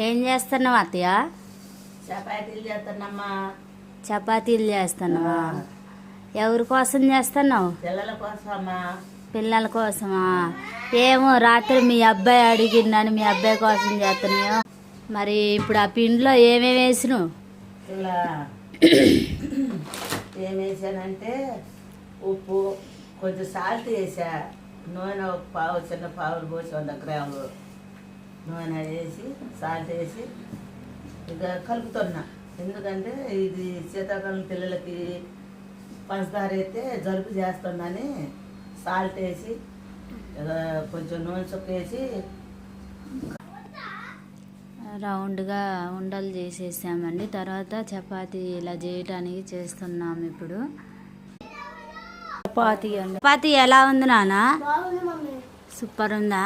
ఏం చేస్తున్నావు అత్తయ్య? చపాతీలు చేస్తున్నామ్మా. చపాతీలు చేస్తున్నావా? ఎవరి కోసం చేస్తున్నావు? పిల్లల కోసమా. పిల్లల కోసమా? ఏమో రాత్రి మీ అబ్బాయి అడిగిందని మీ అబ్బాయి కోసం చేస్తున్నావు. మరి ఇప్పుడు ఆ పిండిలో ఏమేమి వేసినావు? ఇలా ఏం వేసానంటే ఉప్పు, కొంచెం సాల్ట్ వేసా, నూనె ఒక పావు, చిన్న పావులు పోసి 100 గ్రాములు నూనె వేసి సాల్ట్ వేసి ఇక కలుపుతున్నా. ఎందుకంటే ఇది శీతాకాలం పిల్లలకి పంచదార అయితే జలుబు చేస్తుందని సాల్ట్ వేసి కొంచెం నూనె చుక్క వేసి రౌండ్గా ఉండలు చేసేసామండి. తర్వాత చపాతీ ఇలా చేయటానికి చేస్తున్నాము ఇప్పుడు. చపాతీ ఎలా ఉంది నాన్న? సూపర్ ఉందా?